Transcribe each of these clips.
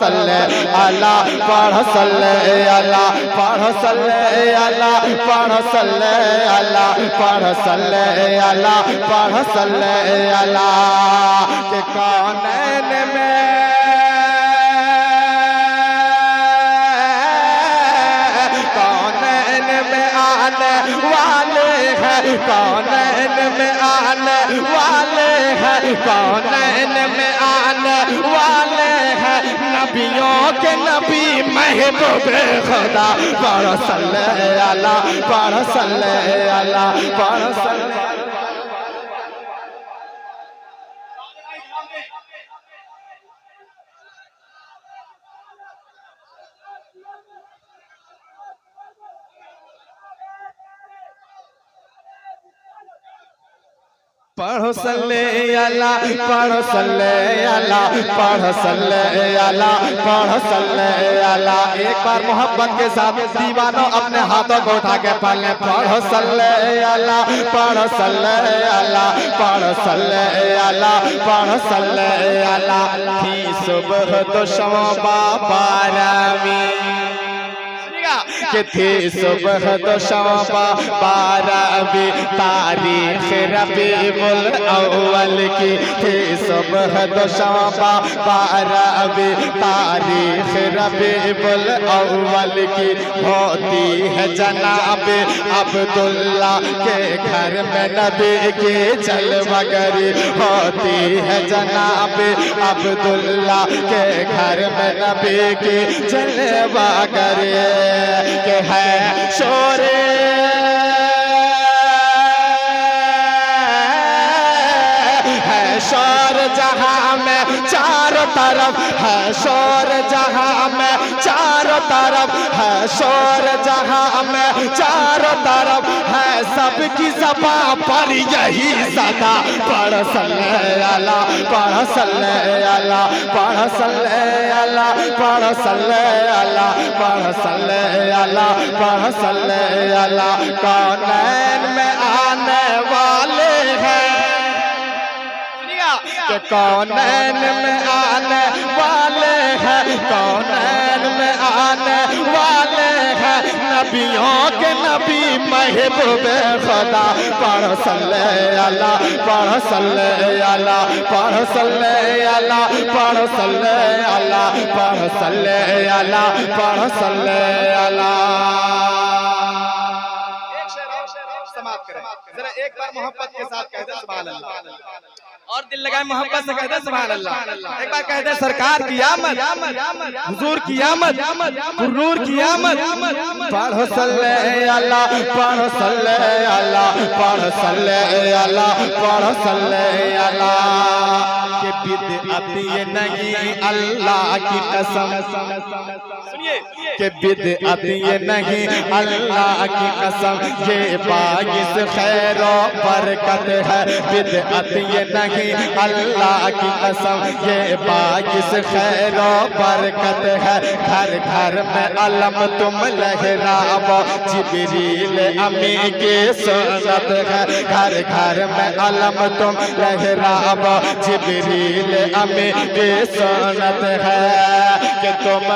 सल्ले अला पढ़ सल्ले अला पढ़ सल्ले अला पढ़ सल्ले अला पढ़ सल्ले अला पढ़ सल्ले अला के कौनैन में आने वाले हैं कौनैन में आने वाले हैं कौनैन में आने वाले हैं नबियों के नबी महबूब खुदा पढ़ सल्ले अला पढ़ सल्ले अला पढ़ सल्ले पढ़ो सल्ले अला पढ़ो सल्ले अला पढ़ो सल्ले अला पढ़ो सल्ले अला। एक बार मोहब्बत के साथ दीवानों अपने हाथों को उठा के पढ़ लें पढ़ो सल्ले अला पढ़ो सल्ले अला पढ़ो सल्ले अला पढ़ो सल्ले अला। थी सुबह तो शोभा बारामी कि थी सुबह तो शोभा बारहवीं तारीख रबीउल अव्वल की थी सुबह तो शोभा बारहवीं तारीख रबीउल अव्वल की होती है जनाब अब्दुल्ला के घर में नबी की जलवगरी होती है जनाब अब्दुल्ला के घर में नबी की जलवगरी के है शोरे है शोर जहां में चारों तरफ है शोर जहां में चारों तरफ है शोर जहां में चारों तरफ है सबकी ज़बान पर यही सदा पढ़ सल्ले अला पढ़ सल्ले अला पढ़ सल्ले अला पढ़ सल्ले अला पढ़ सल्ले अला पढ़ सल्ले अला। कौनैन में आने वाले हैं कि कौनैन में आने वाले हैं कौनैन में आने वाले हैं नबियों के नबी महबूब खुदा पढ़ सल्ले अला पढ़ सल्ले अला पढ़ सल्ले अला पढ़ सल्ले अला पढ़ सल्ले अला पढ़ सल्ले अला। समाप्त करें जरा एक बार मोहब्बत के साथ कह दे सुभान अल्लाह और दिल लगाए मोहब्बत से कहते सुभान अल्लाह। एक बार कहते सरकार की आमद हुजूर की आमद हुजूर की आमद पढ़ सल्ले अला पढ़ सल्ले अला पढ़ सल्ले अला पढ़ सल्ले अला। के बिदअत ये नहीं अल्लाह की कसम सुनिए के बिदअत ये नहीं अल्लाह की कसम ये बाइस खैर और बरकत है बिदअत ये नहीं अल्लाह की कसम ये बाइस खैर और बरकत है। घर घर में अलम तुम लहराओ जिब्रील अमी की सुन्नत है घर घर में अलम तुम लहराओ जिब्रील अमी की सुन्नत है कि तुम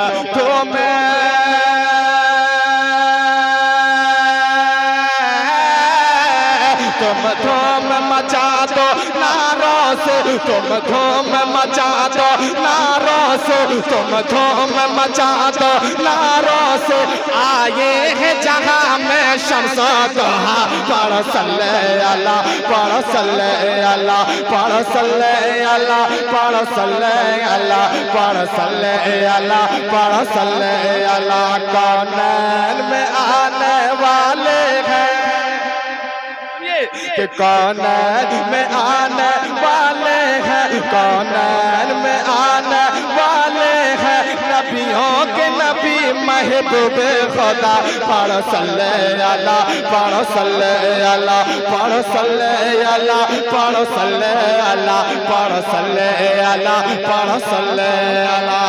मचा दो नारों से तुम धूम मचा दो नारों से तुम धूम मचा दो नारों से आए हैं जहां में शम्स दोहा पढ़ सल्ले अला पढ़ सल्ले अला पढ़ सल्ले अला पढ़ सल्ले अला पढ़ सल्ले अला पढ़ सल्ले अला। कौनैन में आने वाले हैं कि कौनैन में आने वाले हैं कौनैन में आने वाले हैं नबियों के नबी महबूब खुदा पढ़ सल्ले अला पढ़ सल्ले अला पढ़ सल्ले अला पढ़ सल्ले अला पढ़ सल्ले अला पढ़ सल्ले अला।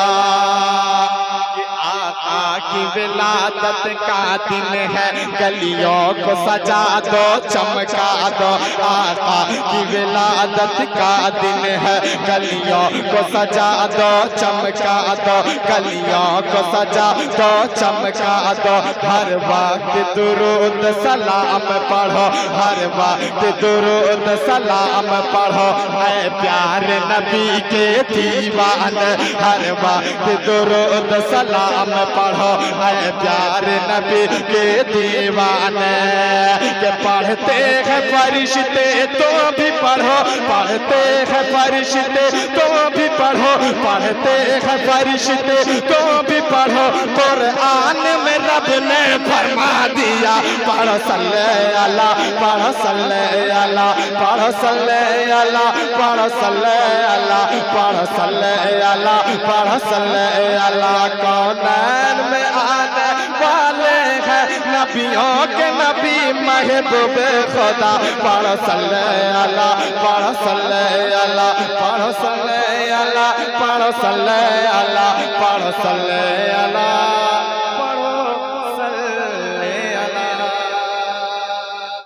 आका की विलादत का दिन है, गलियों को सजा दो चमका दो। आका की विलादत का दिन है, गलियों को सजा दो चमका दो, गलियों को सजा दो चमका दो। हर वक्त दुरूद सलाम पढ़ो, हर वक्त दुरूद सलाम पढ़ो। ऐ प्यारे नबी के दीवाने, हर वक्त दुरूद सलाम पढ़ो। ऐ प्यारे नबी के दीवाने, के पढ़ते हैं फरिश्ते तो भी पढ़ो, पढ़ते हैं फरिश्ते तो भी पढ़ो, पढ़ते हैं फरिश्ते तो भी पढ़ो। कुरान में रब ने फरमा दिया, पढ़ो सल्ले अला, पढ़ो सल्ले अला, पढ़ो सल्ले अला, पढ़ो सल्ले अला, पढ़ो सल्ले अला, पढ़ो सल्ले अला। कौनैन में आने वाले हैं नबियों के नबी महबूब खुदा। पढ़ो सल्ले अला, पढ़ो सल्ले अला, पढ़ो सल्ले अला, पढ़ो सल्ले अला, पढ़ो सल्ले